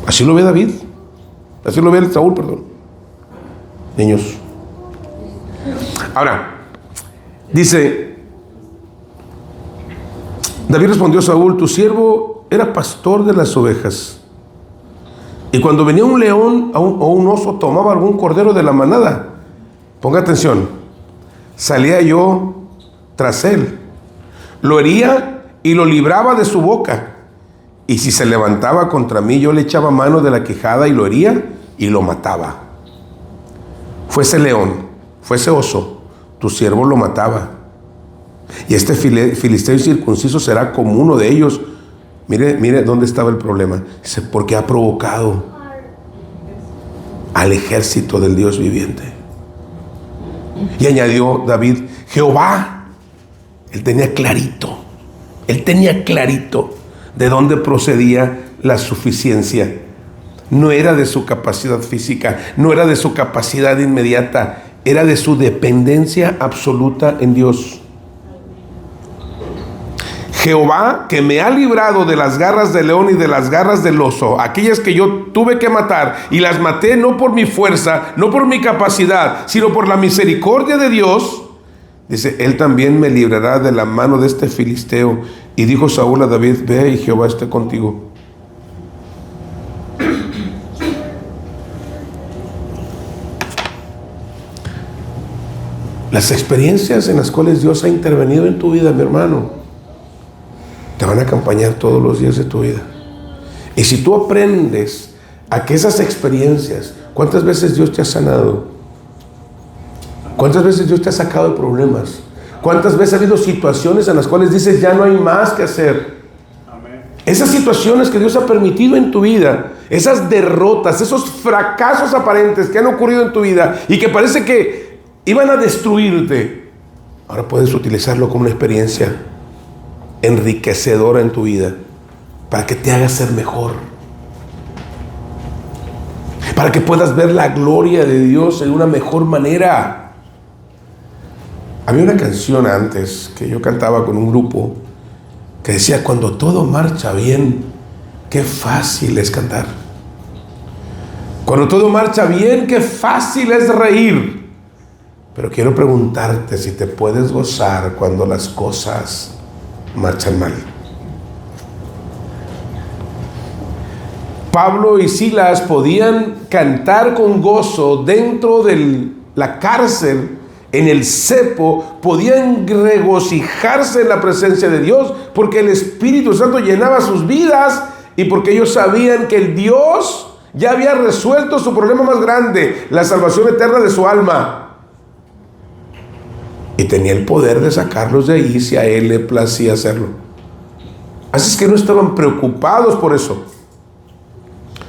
Así lo ve David. Así lo ve Saúl, perdón. Niños. Ahora, dice David respondió a Saúl: tu siervo era pastor de las ovejas, y cuando venía un león o un oso tomaba algún cordero de la manada, ponga atención, salía yo tras él, lo hería y lo libraba de su boca, y si se levantaba contra mí, yo le echaba mano de la quijada y lo hería y lo mataba. Fuese león, fuese oso, tu siervo lo mataba. Y este filisteo incircunciso será como uno de ellos. Mire dónde estaba el problema. Dice: porque ha provocado al ejército del Dios viviente. Y añadió David: Jehová. Él tenía clarito de dónde procedía la suficiencia. No era de su capacidad física, no era de su capacidad inmediata, era de su dependencia absoluta en Dios. Jehová, que me ha librado de las garras del león y de las garras del oso, aquellas que yo tuve que matar, y las maté no por mi fuerza, no por mi capacidad, sino por la misericordia de Dios. Dice: él también me librará de la mano de este filisteo. Y dijo Saúl a David: ve y Jehová esté contigo. Las experiencias en las cuales Dios ha intervenido en tu vida, mi hermano, te van a acompañar todos los días de tu vida. Y si tú aprendes a que esas experiencias, ¿cuántas veces Dios te ha sanado? ¿Cuántas veces Dios te ha sacado de problemas? ¿Cuántas veces ha habido situaciones en las cuales dices: ya no hay más que hacer? Amén. Esas situaciones que Dios ha permitido en tu vida, esas derrotas, esos fracasos aparentes que han ocurrido en tu vida y que parece que iban a destruirte, ahora puedes utilizarlo como una experiencia enriquecedora en tu vida para que te haga ser mejor, para que puedas ver la gloria de Dios de una mejor manera. Había una canción antes que yo cantaba con un grupo que decía: cuando todo marcha bien, qué fácil es cantar. Cuando todo marcha bien, qué fácil es reír. Pero quiero preguntarte si te puedes gozar cuando las cosas marchan mal. Pablo y Silas podían cantar con gozo dentro de la cárcel, en el cepo, podían regocijarse en la presencia de Dios porque el Espíritu Santo llenaba sus vidas y porque ellos sabían que el Dios ya había resuelto su problema más grande, la salvación eterna de su alma. Y tenía el poder de sacarlos de ahí si a Él le placía hacerlo. Así es que no estaban preocupados por eso.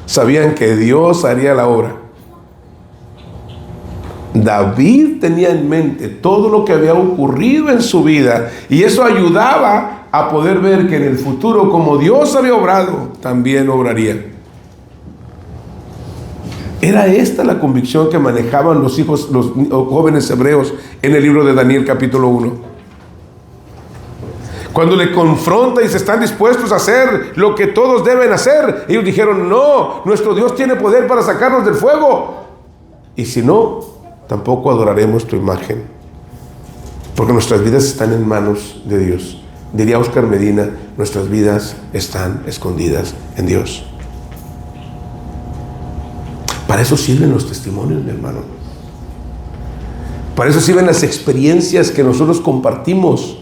Sabían que Dios haría la obra. David tenía en mente todo lo que había ocurrido en su vida, y eso ayudaba a poder ver que en el futuro, como Dios había obrado, también obraría. Era esta la convicción que manejaban los jóvenes hebreos en el libro de Daniel capítulo 1. Cuando le confronta y se están dispuestos a hacer lo que todos deben hacer, ellos dijeron: no, nuestro Dios tiene poder para sacarnos del fuego. Y si no, tampoco adoraremos tu imagen, porque nuestras vidas están en manos de Dios. Diría Oscar Medina: nuestras vidas están escondidas en Dios. Para eso sirven los testimonios, mi hermano. Para eso sirven las experiencias que nosotros compartimos.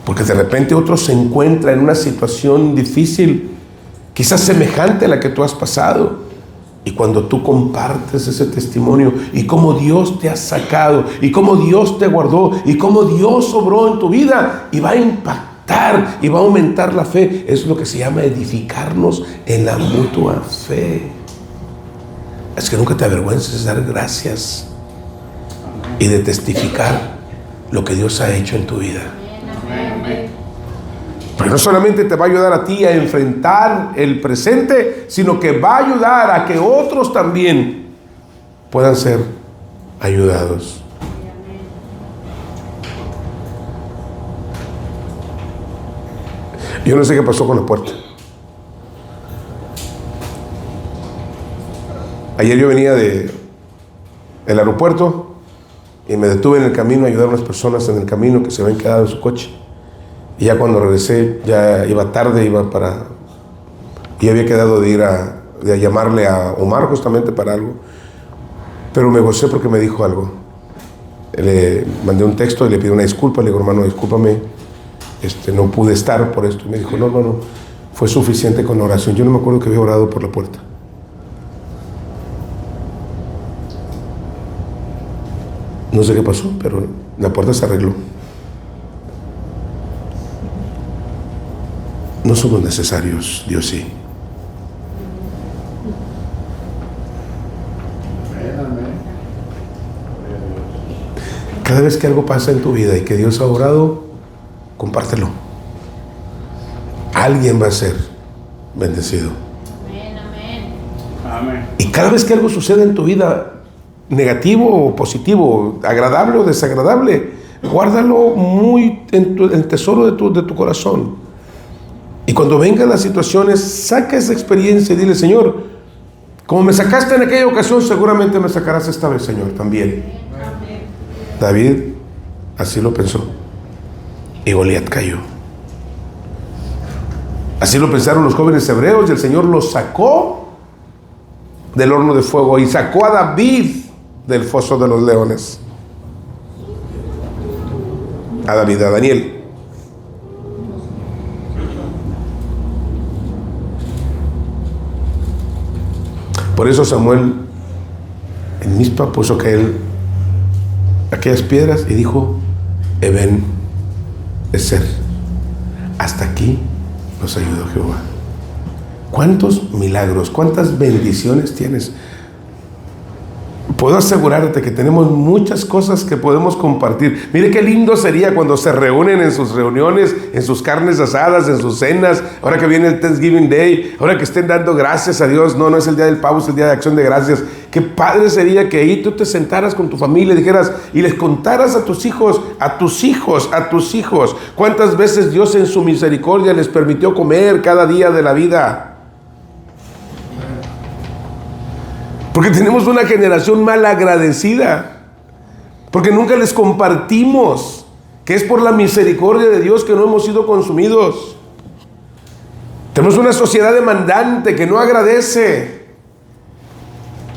Porque de repente otro se encuentra en una situación difícil, quizás semejante a la que tú has pasado. Y cuando tú compartes ese testimonio y cómo Dios te ha sacado, y cómo Dios te guardó, y cómo Dios obró en tu vida, y va a impactar y va a aumentar la fe. Es lo que se llama edificarnos en la mutua fe. Es que nunca te avergüences de dar gracias y de testificar lo que Dios ha hecho en tu vida. Pero no solamente te va a ayudar a ti a enfrentar el presente, sino que va a ayudar a que otros también puedan ser ayudados. Yo no sé qué pasó con la puerta. Ayer yo venía del aeropuerto y me detuve en el camino a ayudar a unas personas en el camino que se habían quedado en su coche. Y ya cuando regresé, ya iba tarde, y había quedado de llamarle a Omar justamente para algo. Pero me gocé porque me dijo algo. Le mandé un texto y le pedí una disculpa. Le digo: hermano, discúlpame, no pude estar por esto. Y me dijo: no, fue suficiente con la oración. Yo no me acuerdo que había orado por la puerta. No sé qué pasó, pero la puerta se arregló. No somos necesarios, Dios sí. Cada vez que algo pasa en tu vida y que Dios ha orado, compártelo. Alguien va a ser bendecido. Amén. Y cada vez que algo sucede en tu vida, negativo o positivo, agradable o desagradable, guárdalo muy en el tesoro de tu corazón. Y cuando vengan las situaciones, saca esa experiencia y dile: Señor, como me sacaste en aquella ocasión, seguramente me sacarás esta vez, Señor, también. David así lo pensó, y Goliat cayó. Así lo pensaron los jóvenes hebreos, y el Señor los sacó del horno de fuego y sacó a David del foso de los leones. A Daniel. Por eso Samuel en Mizpa puso aquellas piedras y dijo: Eben Ezer, hasta aquí nos ayudó Jehová. ¿Cuántos milagros, cuántas bendiciones tienes? Puedo asegurarte que tenemos muchas cosas que podemos compartir. Mire qué lindo sería cuando se reúnen en sus reuniones, en sus carnes asadas, en sus cenas. Ahora que viene el Thanksgiving Day, ahora que estén dando gracias a Dios. No es el día del pavo, es el día de acción de gracias. Qué padre sería que ahí tú te sentaras con tu familia y dijeras y les contaras a tus hijos, cuántas veces Dios en su misericordia les permitió comer cada día de la vida. Porque tenemos una generación mal agradecida, porque nunca les compartimos que es por la misericordia de Dios que no hemos sido consumidos. Tenemos una sociedad demandante que no agradece,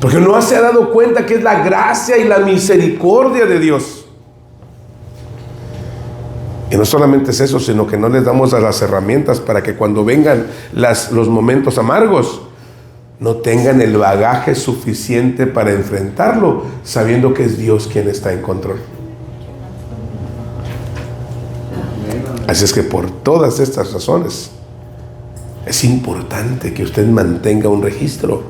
porque no se ha dado cuenta que es la gracia y la misericordia de Dios. Y no solamente es eso, sino que no les damos a las herramientas para que cuando vengan los momentos amargos, no tengan el bagaje suficiente para enfrentarlo, sabiendo que es Dios quien está en control. Así es que por todas estas razones, es importante que usted mantenga un registro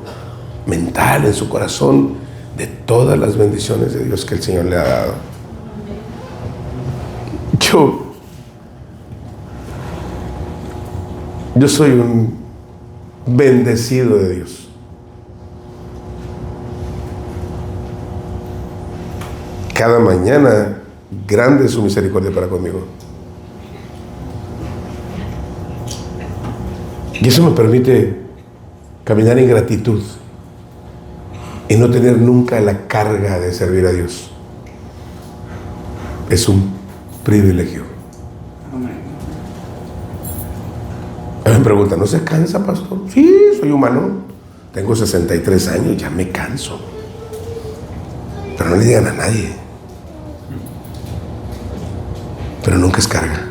mental en su corazón de todas las bendiciones de Dios que el Señor le ha dado. Yo soy un bendecido de Dios. Cada mañana grande es su misericordia para conmigo. Y eso me permite caminar en gratitud y no tener nunca la carga de servir a Dios. Es un privilegio. Amén. A mí me preguntan, ¿no se cansa, pastor? Sí, soy humano. Tengo 63 años, ya me canso. Pero no le digan a nadie. Pero nunca es carga.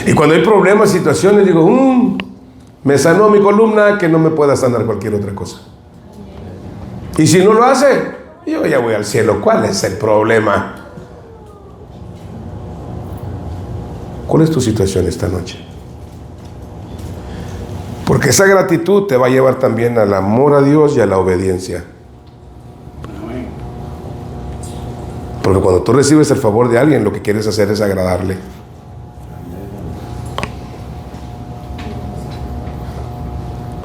Y cuando hay problemas, situaciones, digo, me sanó mi columna, que no me pueda sanar cualquier otra cosa. Y si no lo hace, yo ya voy al cielo. ¿Cuál es el problema? ¿Cuál es tu situación esta noche? Porque esa gratitud te va a llevar también al amor a Dios y a la obediencia. Amén. Porque cuando tú recibes el favor de alguien, lo que quieres hacer es agradarle.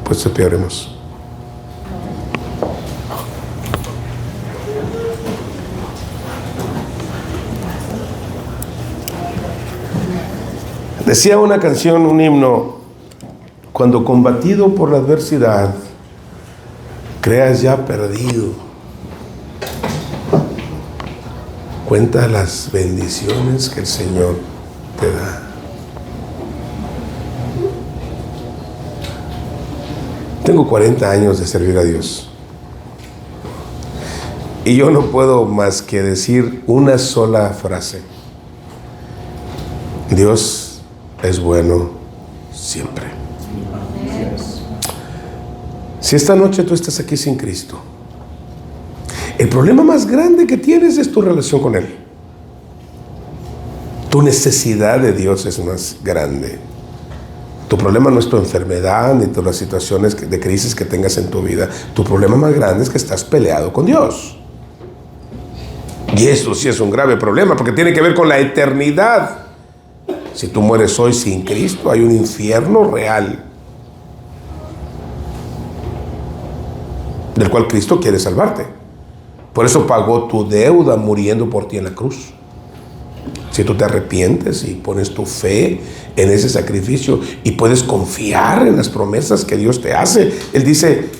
Pues te oremos. Decía una canción, un himno: cuando combatido por la adversidad creas ya perdido, cuenta las bendiciones que el Señor te da. Tengo 40 años de servir a Dios y yo no puedo más que decir una sola frase: Dios es bueno siempre. Si esta noche tú estás aquí sin Cristo, el problema más grande que tienes es tu relación con Él. Tu necesidad de Dios es más grande. Tu problema no es tu enfermedad ni todas las situaciones de crisis que tengas en tu vida. Tu problema más grande es que estás peleado con Dios. Y eso sí es un grave problema, porque tiene que ver con la eternidad. Si tú mueres hoy sin Cristo, hay un infierno real, del cual Cristo quiere salvarte. Por eso pagó tu deuda muriendo por ti en la cruz. Si tú te arrepientes y pones tu fe en ese sacrificio y puedes confiar en las promesas que Dios te hace. Él dice: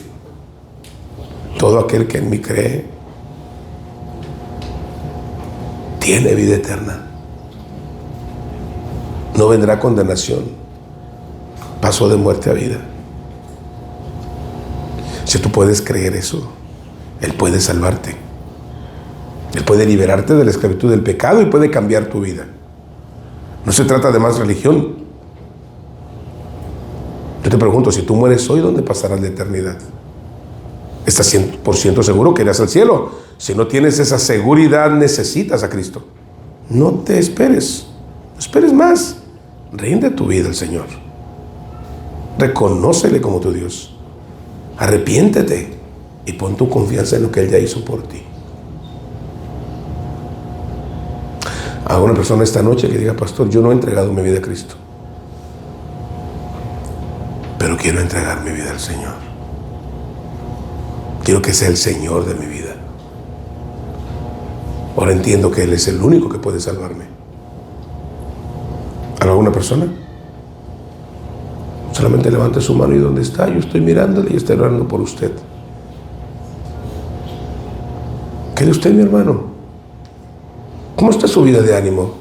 todo aquel que en mí cree tiene vida eterna. No vendrá condenación. Pasó de muerte a vida. Si tú puedes creer eso, Él puede salvarte. Él puede liberarte de la esclavitud del pecado y puede cambiar tu vida. No se trata de más religión. Yo te pregunto, si tú mueres hoy, ¿dónde pasarás la eternidad? ¿Estás 100% seguro que irás al cielo? Si no tienes esa seguridad, necesitas a Cristo. No te esperes. No esperes más. Rinde tu vida al Señor. Reconócele como tu Dios. Arrepiéntete y pon tu confianza en lo que Él ya hizo por ti. A una persona esta noche que diga: pastor, yo no he entregado mi vida a Cristo, pero quiero entregar mi vida al Señor. Quiero que sea el Señor de mi vida. Ahora entiendo que Él es el único que puede salvarme. ¿Alguna persona? Solamente levante su mano y ¿dónde está? Yo estoy mirándole y estoy orando por usted. ¿Qué de usted, mi hermano? ¿Cómo está su vida de ánimo?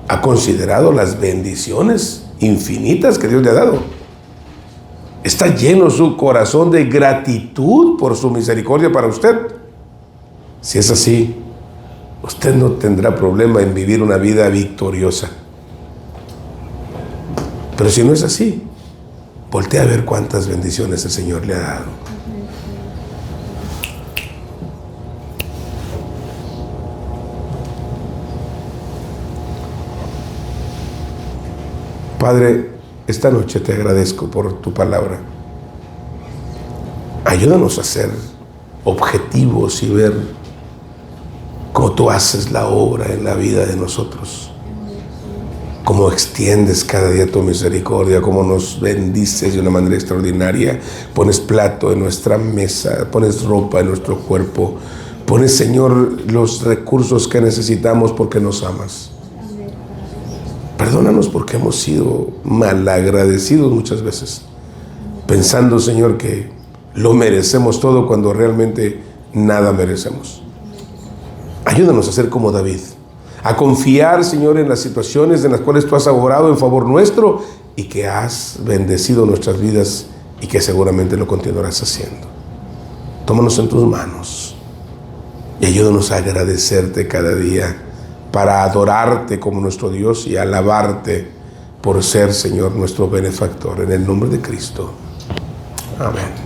¿Ha considerado las bendiciones infinitas que Dios le ha dado? ¿Está lleno su corazón de gratitud por su misericordia para usted? Si es así, usted no tendrá problema en vivir una vida victoriosa. Pero si no es así, voltea a ver cuántas bendiciones el Señor le ha dado. Padre, esta noche te agradezco por tu palabra. Ayúdanos a ser objetivos y ver cómo tú haces la obra en la vida de nosotros. Cómo extiendes cada día tu misericordia, cómo nos bendices de una manera extraordinaria. Pones plato en nuestra mesa, pones ropa en nuestro cuerpo. Pones, Señor, los recursos que necesitamos porque nos amas. Perdónanos porque hemos sido malagradecidos muchas veces, pensando, Señor, que lo merecemos todo cuando realmente nada merecemos. Ayúdanos a ser como David, a confiar, Señor, en las situaciones en las cuales tú has obrado en favor nuestro y que has bendecido nuestras vidas y que seguramente lo continuarás haciendo. Tómanos en tus manos y ayúdanos a agradecerte cada día, para adorarte como nuestro Dios y alabarte por ser, Señor, nuestro benefactor. En el nombre de Cristo. Amén.